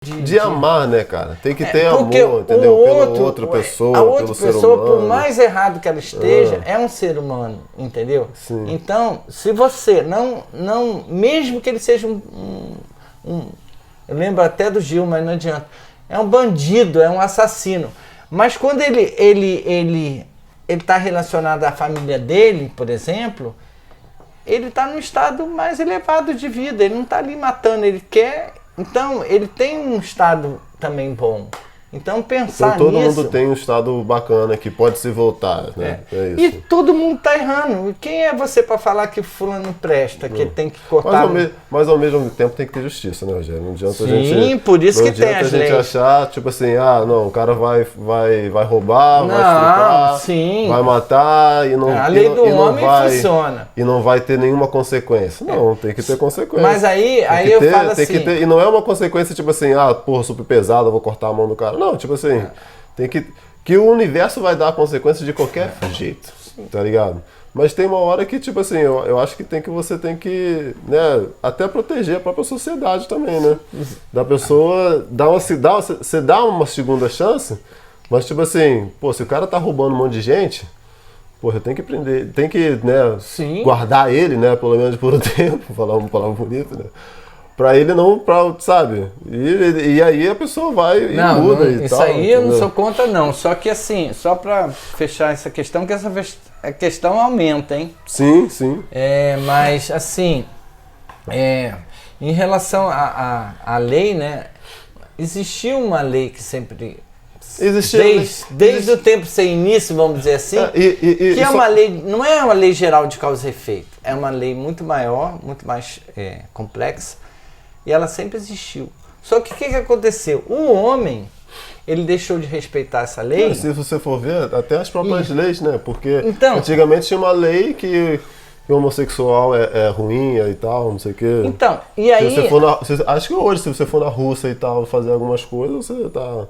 De amar, né, cara? Tem que ter amor, entendeu? Pela outra pessoa, a outra pelo pessoa, ser humano. por mais errado que ela esteja, é um ser humano, entendeu? Sim. Então, se você não, mesmo que ele seja eu lembro até do Gil, mas não adianta. É um bandido, é um assassino. Mas quando ele está relacionado à família dele, por exemplo, ele está no estado mais elevado de vida. Ele não está ali matando, ele quer. Então, ele tem um estado também bom. Então, pensar então, todo nisso... mundo tem um estado bacana que pode se voltar, né? É isso. E todo mundo tá errando. Quem é você para falar que fulano presta, que ele tem que cortar... Mas ao mesmo tempo tem que ter justiça, né, Rogério? Não adianta Sim, por isso que tem as leis. Não adianta a gente achar, tipo assim, não, o cara vai roubar, vai estuprar, sim. vai matar e não... A lei do homem funciona. E não vai ter nenhuma consequência. Não, tem que ter consequência. Mas aí eu falo assim... E não é uma consequência tipo assim, porra, super pesada, eu vou cortar a mão do cara. Não, tipo assim, tem que o universo vai dar a consequência de qualquer jeito, tá ligado? Mas tem uma hora que, tipo assim, eu acho que você tem que, né, até proteger a própria sociedade também, né? Da pessoa, você dá uma segunda chance, mas tipo assim, pô, se o cara tá roubando um monte de gente, porra, tem que prender, tem que, né, guardar ele, né, pelo menos por um tempo, falar uma palavra bonita, né? Pra ele não, sabe? E aí a pessoa vai e muda e tal. Isso aí eu não sou contra, não. Só que assim, só pra fechar essa questão, que essa questão aumenta, hein? Sim, sim. Mas assim, em relação à lei, né? Existiu uma lei que sempre... Desde o tempo sem início, vamos dizer assim, que é uma lei, não é uma lei geral de causa e efeito, é uma lei muito maior, muito mais complexa, e ela sempre existiu. Só que o que aconteceu? O homem, ele deixou de respeitar essa lei. Se você for ver, até as próprias leis, né? Porque antigamente tinha uma lei que o homossexual é ruim e tal, não sei o quê. Então, e aí... acho que hoje, se você for na Rússia e tal, fazer algumas coisas, você tá...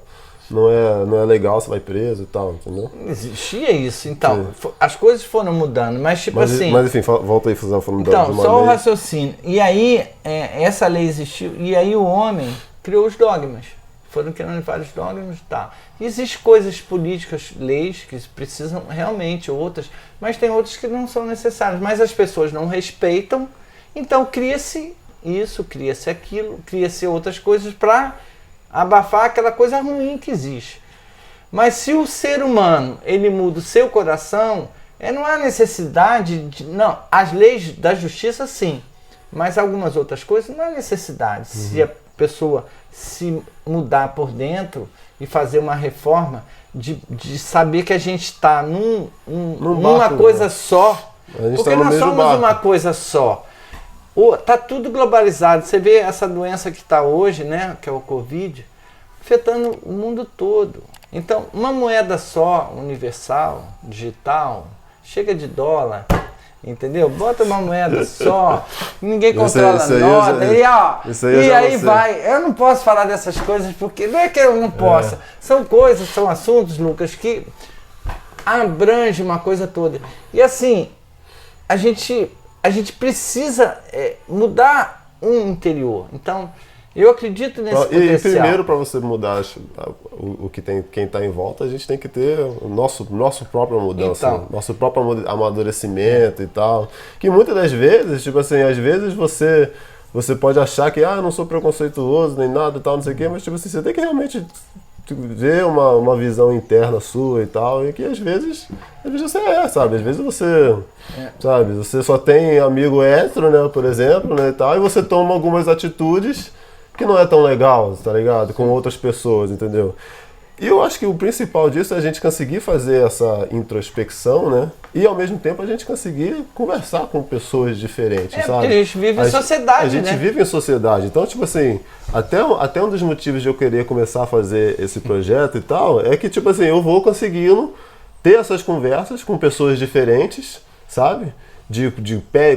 Não é legal, você vai preso e tal, entendeu? Existia isso, então. As coisas foram mudando, mas tipo assim... Mas enfim, volta aí, falando de uma lei. Então, só o raciocínio. E aí, essa lei existiu, e aí o homem criou os dogmas. Foram criando vários dogmas e tal. Existem coisas políticas, leis, que precisam realmente, outras, mas tem outras que não são necessárias. Mas as pessoas não respeitam, então cria-se isso, cria-se aquilo, cria-se outras coisas para abafar aquela coisa ruim que existe. Mas se o ser humano, ele muda o seu coração, não há necessidade de... Não, as leis da justiça sim, mas algumas outras coisas não há necessidade. Se a pessoa se mudar por dentro e fazer uma reforma, de saber que a gente está numa coisa só, porque nós somos uma coisa só. Tá tudo globalizado. Você vê essa doença que está hoje, né, que é o Covid, afetando o mundo todo. Então, uma moeda só, universal, digital, chega de dólar, entendeu? Bota uma moeda só, ninguém controla nada. E aí vai. Eu não posso falar dessas coisas porque não é que eu não possa. São coisas, são assuntos, Lucas, que abrangem uma coisa toda. E assim, a gente precisa mudar um interior. Então, eu acredito nesse potencial. E primeiro, para você mudar quem está em volta, a gente tem que ter o nosso própria mudança, então, nosso próprio amadurecimento e tal. Que muitas das vezes, tipo assim, às vezes você pode achar que eu não sou preconceituoso nem nada e tal, não sei o quê, mas tipo assim, você tem que realmente ver uma visão interna sua e tal, e que às vezes você sabe? Às vezes você, sabe? Você só tem amigo hétero, né, por exemplo, né, e tal, e você toma algumas atitudes que não é tão legal, tá ligado? Com outras pessoas, entendeu? E eu acho que o principal disso é a gente conseguir fazer essa introspecção, né? E ao mesmo tempo a gente conseguir conversar com pessoas diferentes, sabe? Porque a gente vive em sociedade, A gente vive em sociedade. Então, tipo assim, até um dos motivos de eu querer começar a fazer esse projeto e tal, é que, tipo assim, eu vou conseguindo ter essas conversas com pessoas diferentes, sabe? De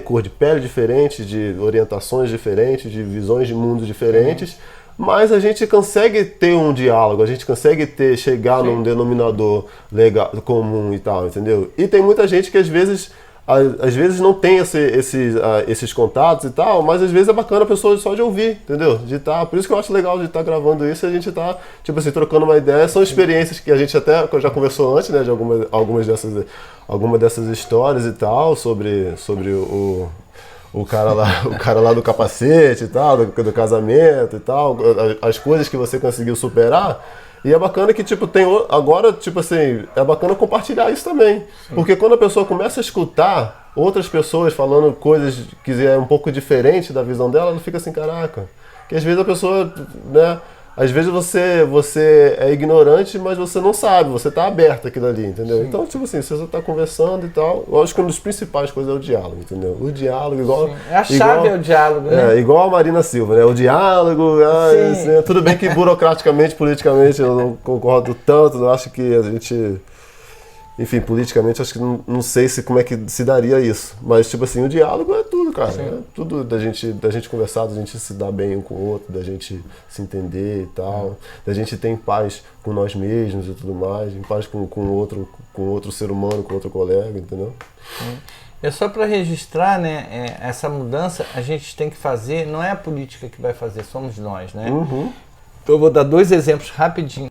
cor de pele diferente, de orientações diferentes, de visões de mundo diferentes, mas a gente consegue ter um diálogo, a gente consegue chegar num denominador legal, comum e tal, entendeu? E tem muita gente que às vezes às vezes não tem esses contatos e tal, mas às vezes é bacana a pessoa só de ouvir, entendeu? De tá, por isso que eu acho legal de estar gravando isso e a gente tá, tipo assim, trocando uma ideia. São experiências que a gente até já conversou antes, né, de algumas dessas histórias e tal, sobre o cara lá do capacete e tal, do casamento e tal, as coisas que você conseguiu superar. E é bacana que, tipo, agora, tipo assim, é bacana compartilhar isso também. Sim. Porque quando a pessoa começa a escutar outras pessoas falando coisas que é um pouco diferente da visão dela, ela fica assim, caraca. Que às vezes a pessoa, né, às vezes você é ignorante, mas você não sabe, você tá aberto àquilo ali, entendeu? Sim. Então, tipo assim, você tá conversando e tal, eu acho que uma das principais coisas é o diálogo, entendeu? O diálogo, igual... Sim. A chave é o diálogo, né? Igual a Marina Silva, né? O diálogo, né? Tudo bem que burocraticamente, politicamente, eu não concordo tanto, eu acho que a gente... Enfim, politicamente, acho que não sei como é que se daria isso. Mas, tipo assim, o diálogo é tudo, cara. Sim. É tudo da gente conversar, da gente se dar bem um com o outro, da gente se entender e tal. Da gente ter em paz com nós mesmos e tudo mais, em paz com outro ser humano, com outro colega, entendeu? É só para registrar, né, essa mudança a gente tem que fazer, não é a política que vai fazer, somos nós, né? Uhum. Eu vou dar 2 exemplos rapidinho.